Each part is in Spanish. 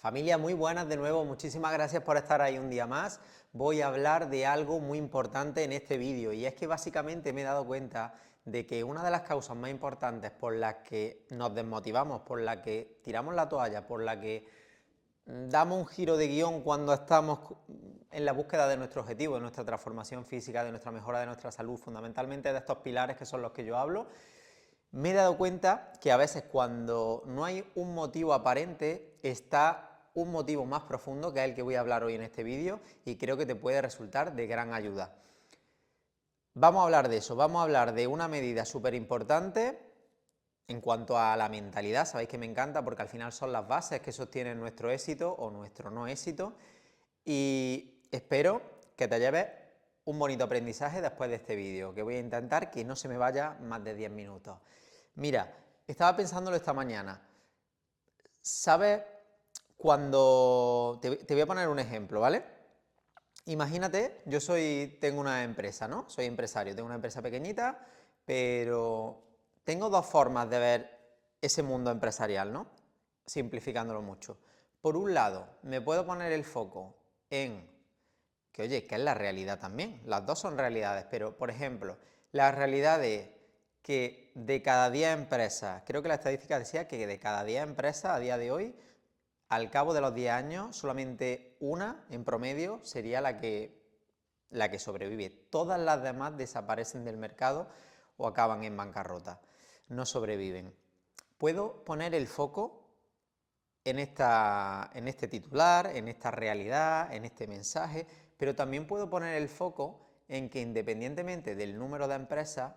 Familia, muy buenas de nuevo, muchísimas gracias por estar ahí un día más. Voy a hablar de algo muy importante en este vídeo y es que básicamente me he dado cuenta de que una de las causas más importantes por las que nos desmotivamos, por la que tiramos la toalla, por la que damos un giro de guión cuando estamos en la búsqueda de nuestro objetivo, de nuestra transformación física, de nuestra mejora de nuestra salud, fundamentalmente de estos pilares que son los que yo hablo, me he dado cuenta que a veces cuando no hay un motivo aparente, está un motivo más profundo, que es el que voy a hablar hoy en este vídeo, y creo que te puede resultar de gran ayuda. Vamos a hablar de eso, vamos a hablar de una medida súper importante en cuanto a la mentalidad. Sabéis que me encanta porque al final son las bases que sostienen nuestro éxito o nuestro no éxito, y espero que te lleves un bonito aprendizaje después de este vídeo, que voy a intentar que no se me vaya más de 10 minutos. Mira, estaba pensándolo esta mañana. ¿Sabes cuando... Te voy a poner un ejemplo, ¿vale? Imagínate, tengo una empresa, ¿no? Soy empresario, tengo una empresa pequeñita, pero tengo dos formas de ver ese mundo empresarial, ¿no? Simplificándolo mucho. Por un lado, me puedo poner el foco en que, oye, que es la realidad también. Las dos son realidades, pero, por ejemplo, la realidad de que de cada 10 empresas, creo que la estadística decía que de cada 10 empresas a día de hoy, al cabo de los 10 años, solamente una en promedio sería la que sobrevive. Todas las demás desaparecen del mercado o acaban en bancarrota. No sobreviven. Puedo poner el foco en este titular, en esta realidad, en este mensaje, pero también puedo poner el foco en que independientemente del número de empresas,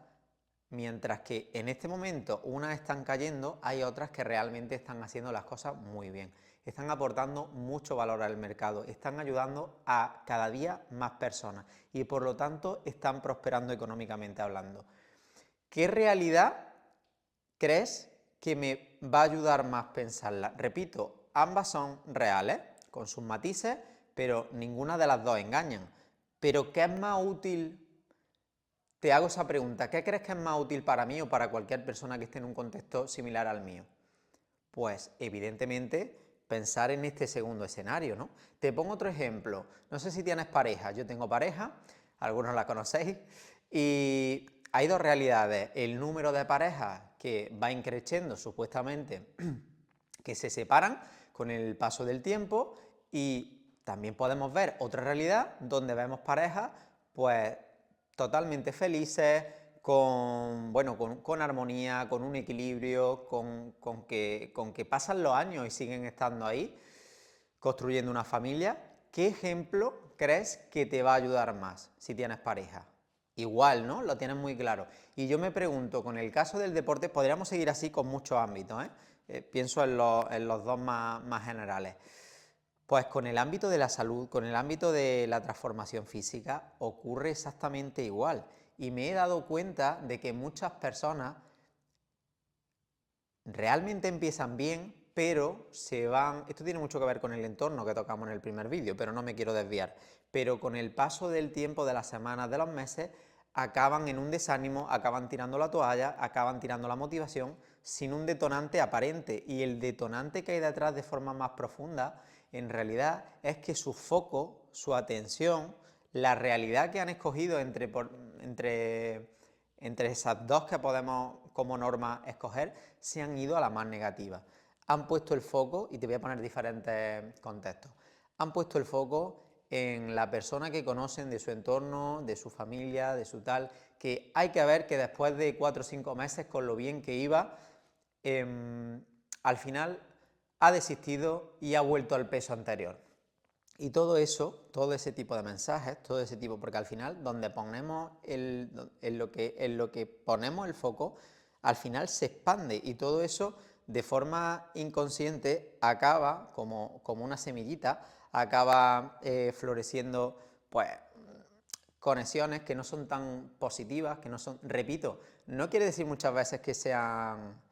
mientras que en este momento unas están cayendo, hay otras que realmente están haciendo las cosas muy bien. Están aportando mucho valor al mercado, están ayudando a cada día más personas y por lo tanto están prosperando económicamente hablando. ¿Qué realidad crees que me va a ayudar más pensarla? Repito, ambas son reales, con sus matices, pero ninguna de las dos engañan. ¿Pero qué es más útil? Te hago esa pregunta, ¿qué crees que es más útil para mí o para cualquier persona que esté en un contexto similar al mío? Pues evidentemente pensar en este segundo escenario, ¿no? Te pongo otro ejemplo, no sé si tienes pareja, yo tengo pareja, algunos la conocéis, y hay dos realidades, el número de parejas que va increciendo supuestamente, que se separan con el paso del tiempo, y también podemos ver otra realidad donde vemos parejas pues totalmente felices, con armonía, con un equilibrio, con que pasan los años y siguen estando ahí, construyendo una familia. ¿Qué ejemplo crees que te va a ayudar más si tienes pareja? Igual, ¿no? Lo tienes muy claro. Y yo me pregunto, con el caso del deporte, podríamos seguir así con muchos ámbitos, ¿eh? Pienso en los dos más generales. Pues con el ámbito de la salud, con el ámbito de la transformación física, ocurre exactamente igual. Y me he dado cuenta de que muchas personas realmente empiezan bien, pero se van... Esto tiene mucho que ver con el entorno que tocamos en el primer vídeo, pero no me quiero desviar. Pero con el paso del tiempo, de las semanas, de los meses, acaban en un desánimo, acaban tirando la toalla, acaban tirando la motivación, sin un detonante aparente. Y el detonante que hay detrás de forma más profunda, en realidad, es que su foco, su atención, la realidad que han escogido entre esas dos que podemos como norma escoger, se han ido a la más negativa. Han puesto el foco, y te voy a poner diferentes contextos, han puesto el foco en la persona que conocen de su entorno, de su familia, de su tal, que hay que ver que después de 4 o 5 meses, con lo bien que iba, al final ha desistido y ha vuelto al peso anterior. Y todo eso, todo ese tipo de mensajes, todo ese tipo, porque al final donde ponemos en lo que ponemos el foco, al final se expande y todo eso de forma inconsciente acaba como una semillita, acaba floreciendo pues conexiones que no son tan positivas, que no son, repito, no quiere decir muchas veces que sean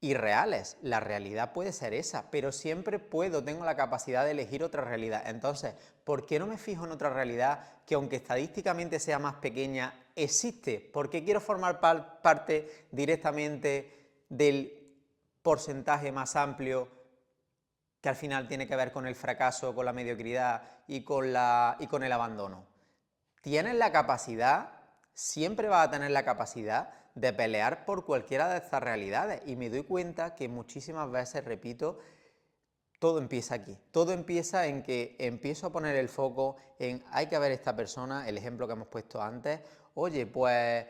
irreales. La realidad puede ser esa, pero siempre tengo la capacidad de elegir otra realidad. Entonces, ¿por qué no me fijo en otra realidad que, aunque estadísticamente sea más pequeña, existe? ¿Por qué quiero formar parte directamente del porcentaje más amplio que al final tiene que ver con el fracaso, con la mediocridad y con el abandono. Tienes la capacidad, siempre vas a tener la capacidad de pelear por cualquiera de estas realidades, y me doy cuenta que muchísimas veces, repito, todo empieza aquí. Todo empieza en que empiezo a poner el foco en hay que ver esta persona, el ejemplo que hemos puesto antes. Oye, pues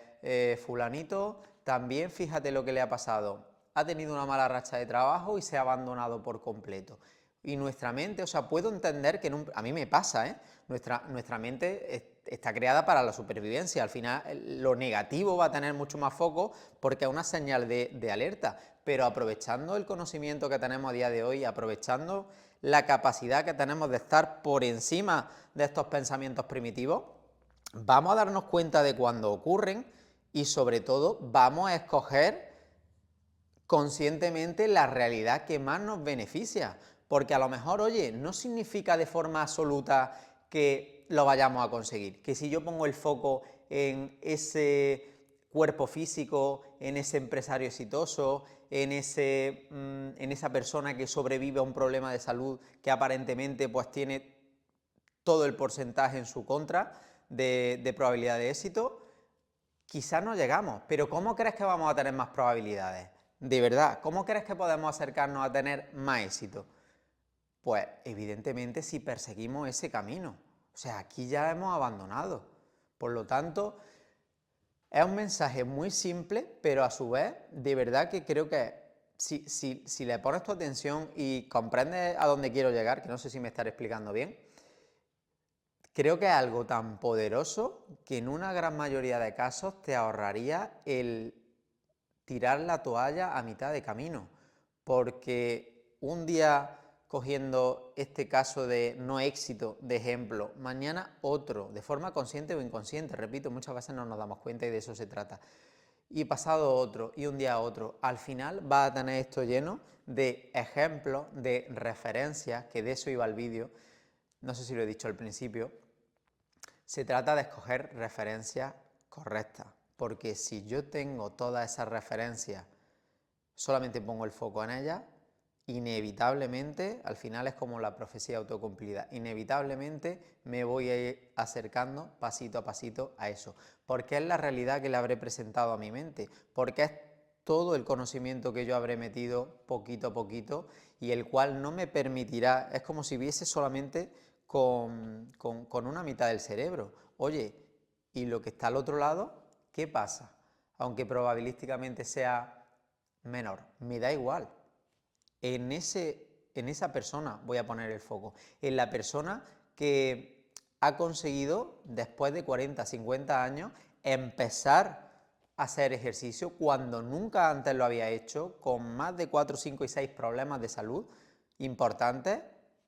fulanito, también fíjate lo que le ha pasado. Ha tenido una mala racha de trabajo y se ha abandonado por completo. Y nuestra mente, o sea, puedo entender que a mí me pasa, ¿eh? Nuestra mente está creada para la supervivencia. Al final, lo negativo va a tener mucho más foco porque es una señal de alerta. Pero aprovechando el conocimiento que tenemos a día de hoy, aprovechando la capacidad que tenemos de estar por encima de estos pensamientos primitivos, vamos a darnos cuenta de cuando ocurren y sobre todo vamos a escoger conscientemente la realidad que más nos beneficia. Porque a lo mejor, oye, no significa de forma absoluta que lo vayamos a conseguir. Que si yo pongo el foco en ese cuerpo físico, en ese empresario exitoso, en esa persona que sobrevive a un problema de salud que aparentemente pues tiene todo el porcentaje en su contra de probabilidad de éxito, quizás no llegamos, pero ¿cómo crees que vamos a tener más probabilidades? De verdad, ¿cómo crees que podemos acercarnos a tener más éxito? Pues evidentemente si perseguimos ese camino. O sea, aquí ya hemos abandonado. Por lo tanto, es un mensaje muy simple, pero a su vez, de verdad que creo que si le pones tu atención y comprendes a dónde quiero llegar, que no sé si me estaré explicando bien, creo que es algo tan poderoso que en una gran mayoría de casos te ahorraría el tirar la toalla a mitad de camino. Porque un día cogiendo este caso de no éxito de ejemplo, mañana otro, de forma consciente o inconsciente, repito, muchas veces no nos damos cuenta y de eso se trata. Y pasado otro, y un día otro, al final va a tener esto lleno de ejemplos, de referencias, que de eso iba el vídeo, no sé si lo he dicho al principio. Se trata de escoger referencias correctas, porque si yo tengo todas esas referencias, solamente pongo el foco en ellas, inevitablemente, al final es como la profecía autocumplida, inevitablemente me voy a ir acercando pasito a pasito a eso, porque es la realidad que le habré presentado a mi mente, porque es todo el conocimiento que yo habré metido poquito a poquito y el cual no me permitirá, es como si viese solamente con una mitad del cerebro. Oye, ¿y lo que está al otro lado? ¿Qué pasa? Aunque probabilísticamente sea menor, me da igual. En esa persona voy a poner el foco, en la persona que ha conseguido, después de 40, 50 años, empezar a hacer ejercicio cuando nunca antes lo había hecho, con más de 4, 5 y 6 problemas de salud importantes,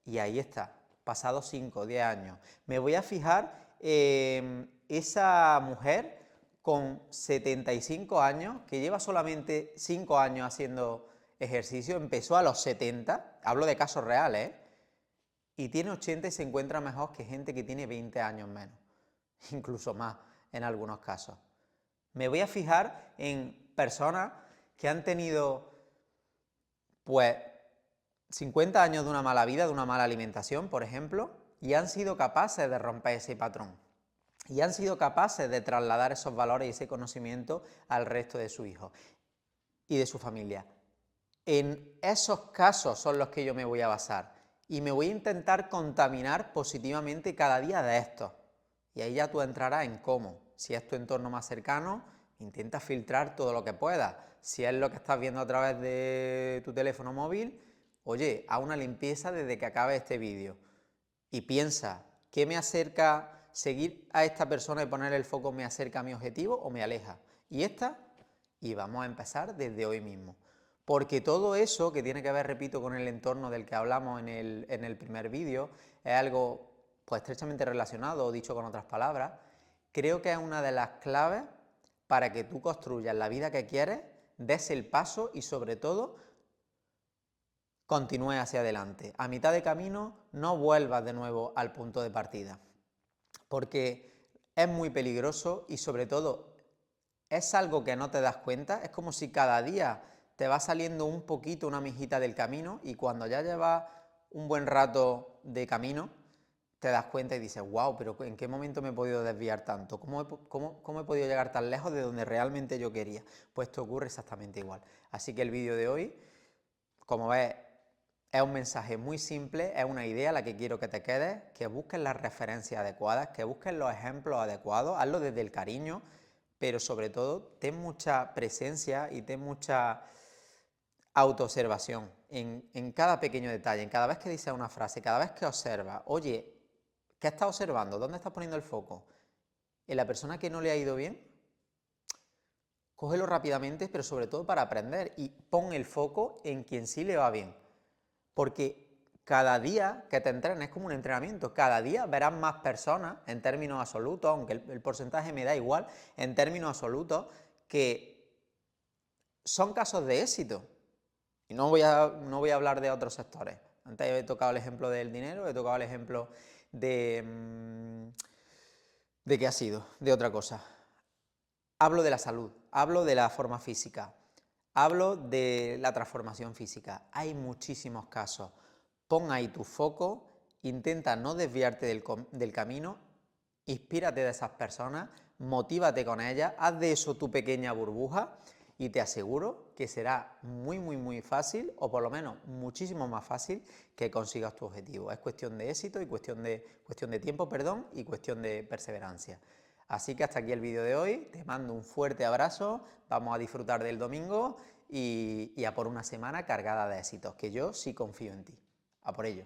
y ahí está, pasados 5, 10 años. Me voy a fijar en esa mujer con 75 años, que lleva solamente 5 años haciendo ejercicio, empezó a los 70, hablo de casos reales, y tiene 80 y se encuentra mejor que gente que tiene 20 años menos, incluso más en algunos casos. Me voy a fijar en personas que han tenido, pues, 50 años de una mala vida, de una mala alimentación, por ejemplo, y han sido capaces de romper ese patrón. Y han sido capaces de trasladar esos valores y ese conocimiento al resto de sus hijos y de su familia. En esos casos son los que yo me voy a basar y me voy a intentar contaminar positivamente cada día de estos. Y ahí ya tú entrarás en cómo. Si es tu entorno más cercano, intenta filtrar todo lo que puedas. Si es lo que estás viendo a través de tu teléfono móvil, oye, haz una limpieza desde que acabe este vídeo. Y piensa, ¿qué me acerca? ¿Seguir a esta persona y poner el foco me acerca a mi objetivo o me aleja? Y vamos a empezar desde hoy mismo. Porque todo eso que tiene que ver, repito, con el entorno del que hablamos en el primer vídeo, es algo pues estrechamente relacionado, o dicho con otras palabras, creo que es una de las claves para que tú construyas la vida que quieres, des el paso y sobre todo continúes hacia adelante. A mitad de camino no vuelvas de nuevo al punto de partida, porque es muy peligroso y sobre todo es algo que no te das cuenta. Es como si cada día te va saliendo un poquito, una mijita del camino, y cuando ya llevas un buen rato de camino, te das cuenta y dices, wow, pero ¿en qué momento me he podido desviar tanto? ¿Cómo he podido llegar tan lejos de donde realmente yo quería? Pues esto ocurre exactamente igual. Así que el vídeo de hoy, como ves, es un mensaje muy simple, es una idea a la que quiero que te quedes, que busques las referencias adecuadas, que busques los ejemplos adecuados, hazlo desde el cariño, pero sobre todo ten mucha presencia y ten mucha autoobservación en cada pequeño detalle, en cada vez que dices una frase, cada vez que observas, oye, ¿qué estás observando? ¿Dónde estás poniendo el foco? ¿En la persona que no le ha ido bien? Cógelo rápidamente, pero sobre todo para aprender, y pon el foco en quien sí le va bien. Porque cada día que te entrenes es como un entrenamiento, cada día verás más personas en términos absolutos, aunque el porcentaje me da igual, en términos absolutos, que son casos de éxito. Y no voy a hablar de otros sectores. Antes he tocado el ejemplo del dinero, he tocado el ejemplo de... ¿De qué ha sido? De otra cosa. Hablo de la salud, hablo de la forma física, hablo de la transformación física. Hay muchísimos casos. Pon ahí tu foco, intenta no desviarte del camino, inspírate de esas personas, motívate con ellas, haz de eso tu pequeña burbuja y te aseguro que será muy fácil, o por lo menos muchísimo más fácil, que consigas tu objetivo. Es cuestión de éxito y cuestión de tiempo, perdón, y cuestión de perseverancia. Así que hasta aquí el vídeo de hoy, te mando un fuerte abrazo, vamos a disfrutar del domingo y a por una semana cargada de éxitos, que yo sí confío en ti. A por ello.